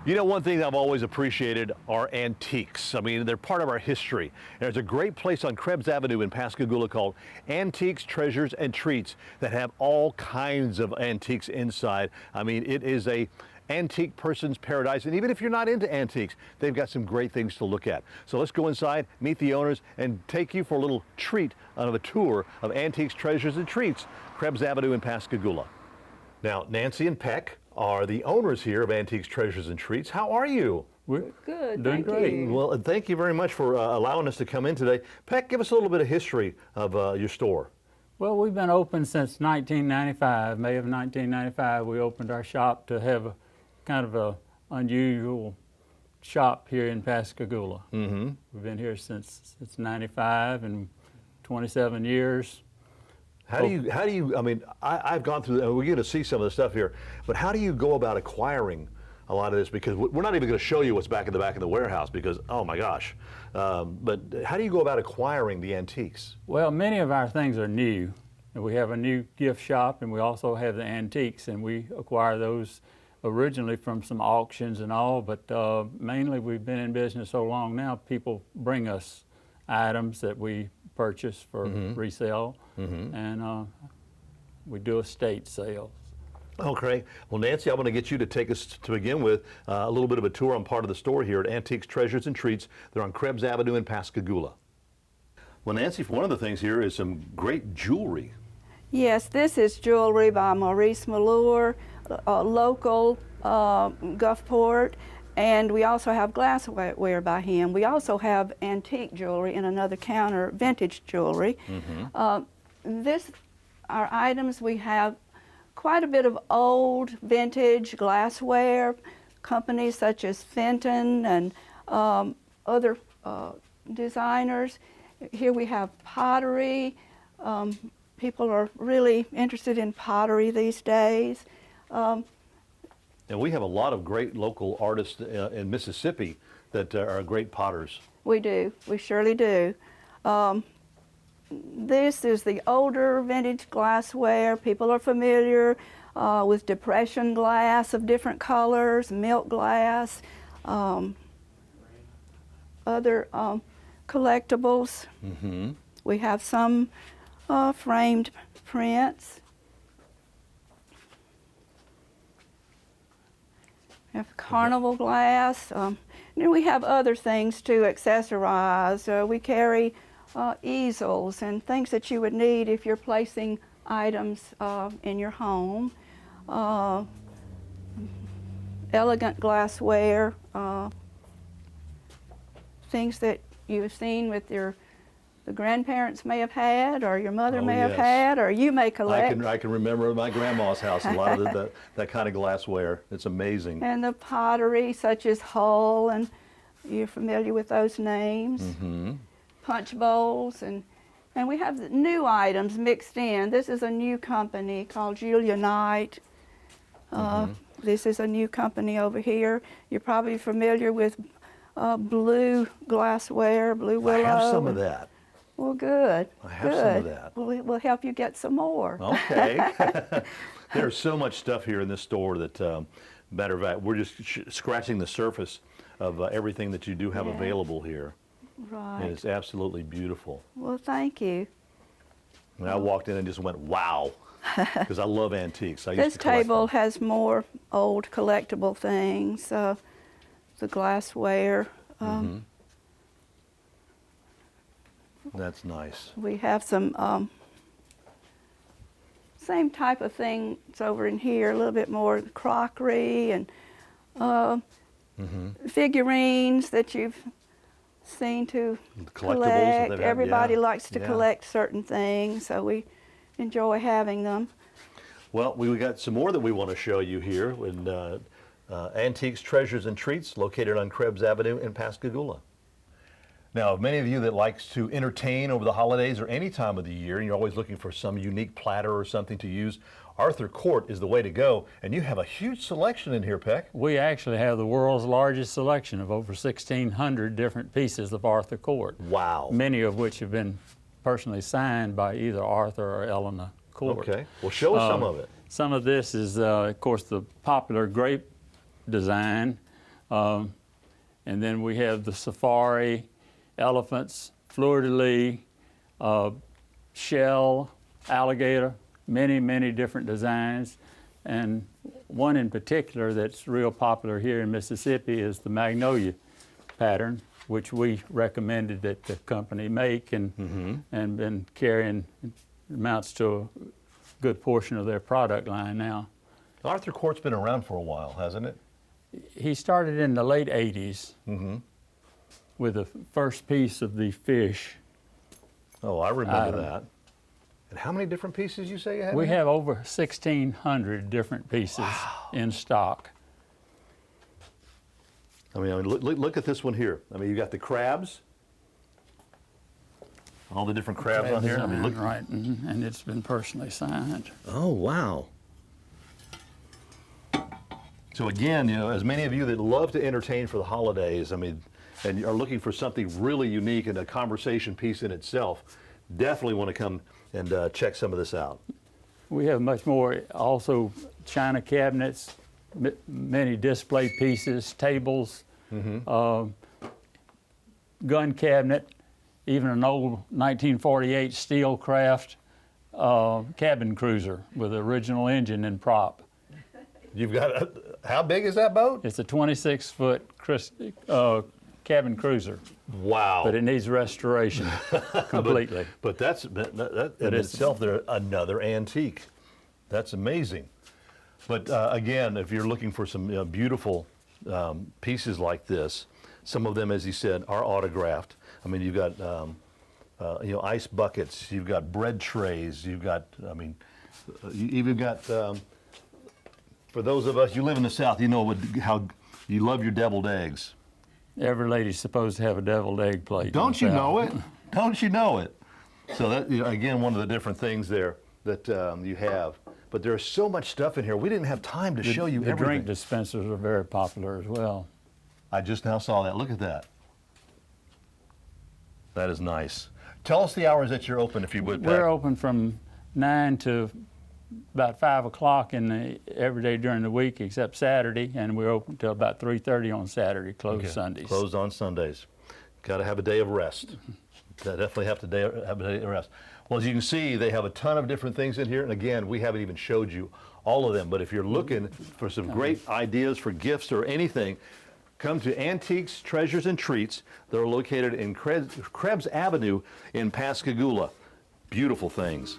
You know, one thing that I've always appreciated are antiques. I mean, they're part of our history. And there's a great place on Krebs Avenue in Pascagoula called Antiques, Treasures, and Treats that have all kinds of antiques inside. I mean, it is a antique person's paradise. And even if you're not into antiques, they've got some great things to look at. So let's go inside, meet the owners, and take you for a little treat of a tour of Antiques, Treasures, and Treats, Krebs Avenue in Pascagoula. Now, Nancy and Peck are the owners here of Antiques, Treasures, and Treats. How are you? We're Good, doing thank great. you. Well, thank you very much for allowing us to come in today. Peck, give us a little bit of history of your store. Well, we've been open since 1995. May of 1995, we opened our shop to have a kind of a unusual shop here in Pascagoula. Mm-hmm. We've been here since 95 and 27 years. How do you, I mean, I've gone through, we're going to see some of the stuff here, but how do you go about acquiring a lot of this? Because we're not even going to show you what's back in the warehouse because, oh my gosh. But how do you go about acquiring the antiques? Well, many of our things are new. And we have a new gift shop, and we also have the antiques, and we acquire those originally from some auctions and all, but mainly we've been in business so long now, people bring us items that we purchase for resale, and we do estate sales. Okay. Well, Nancy, I want to get you to take us, to begin with, a little bit of a tour on part of the store here at Antiques, Treasures, and Treats. They're on Krebs Avenue in Pascagoula. Well, Nancy, one of the things here is some great jewelry. Yes, this is jewelry by Maurice Malure, local Gulfport, and we also have glassware by him. We also have antique jewelry in another counter, vintage jewelry. Our items, we have quite a bit of old vintage glassware, companies such as Fenton and other designers. Here we have pottery. People are really interested in pottery these days. And we have a lot of great local artists in Mississippi that are great potters. We do, we surely do. This is the older vintage glassware. People are familiar with depression glass of different colors, milk glass, other collectibles. We have some framed prints. We have carnival glass. And we have other things to accessorize. We carry easels and things that you would need if you're placing items in your home. Elegant glassware, things that you've seen with the grandparents may have had, or your mother may have had, or you may collect. I can remember at my grandma's house a lot of that kind of glassware. It's amazing. And the pottery, such as Hull, and you're familiar with those names. Punch bowls, and we have the new items mixed in. This is a new company called Julia Knight. This is a new company over here. You're probably familiar with blue glassware, blue willow. I have some of that. Well, good. I have some of that. We'll help you get some more. Okay. There's so much stuff here in this store that, matter of fact, we're just scratching the surface of everything that you do have available here. Right. And it's absolutely beautiful. Well, thank you. And I walked in and just went, wow, because I love antiques. This table has more old collectible things, the glassware. That's nice. We have some same type of things over in here, a little bit more crockery and figurines that you've seen to collect. Everybody likes to collect certain things, so we enjoy having them. Well, we got some more that we want to show you here in Antiques, Treasures, and Treats, located on Krebs Avenue in Pascagoula. Now, many of you that likes to entertain over the holidays or any time of the year, and you're always looking for some unique platter or something to use, Arthur Court is the way to go. And you have a huge selection in here, Peck. We actually have the world's largest selection of over 1,600 different pieces of Arthur Court. Wow. Many of which have been personally signed by either Arthur or Eleanor Court. Okay. Well, show us some of it. Some of this is, of course, the popular grape design. And then we have the safari, elephants, fleur-de-lis, shell, alligator, many different designs. And one in particular that's real popular here in Mississippi is the magnolia pattern, which we recommended that the company make and been carrying, amounts to a good portion of their product line now. Arthur Court's been around for a while, hasn't it? He started in the late 80s with the first piece of the fish. Oh, I remember that. And how many different pieces you say you have? We have over 1,600 different pieces in stock. I mean, look at this one here. I mean, you got the crabs. All the different crabs on here. I mean, look. Right, and it's been personally signed. Oh, wow. So again, you know, as many of you that love to entertain for the holidays, I mean, and are looking for something really unique and a conversation piece in itself, definitely want to come and check some of this out. We have much more, also china cabinets, many display pieces, tables, gun cabinet, even an old 1948 Steelcraft cabin cruiser with the original engine and prop. You've got how big is that boat? It's a 26-foot cabin cruiser. Wow. But it needs restoration completely. But that in itself, they're another antique. That's amazing. But again, if you're looking for some beautiful pieces like this, some of them, as he said, are autographed. I mean, you've got you know, ice buckets, you've got bread trays, you've got, I mean, you even got, for those of us, you live in the South, you know how you love your deviled eggs. Every lady's supposed to have a deviled egg plate. Don't you know it? Don't you know it? So that, you know, again, one of the different things there that you have. But there's so much stuff in here. We didn't have time to show you everything. The drink dispensers are very popular as well. I just now saw that. Look at that. That is nice. Tell us the hours that you're open, if you would, Pat. We're open from 9 to about 5 o'clock every day during the week except Saturday, and we're open till about 3:30 on Saturday, closed Sundays. Closed on Sundays. Got to have a day of rest. Definitely have a day of rest. Well, as you can see, they have a ton of different things in here, and again, we haven't even showed you all of them, but if you're looking for some great ideas for gifts or anything, come to Antiques, Treasures, and Treats. They're located in Krebs Avenue in Pascagoula. Beautiful things.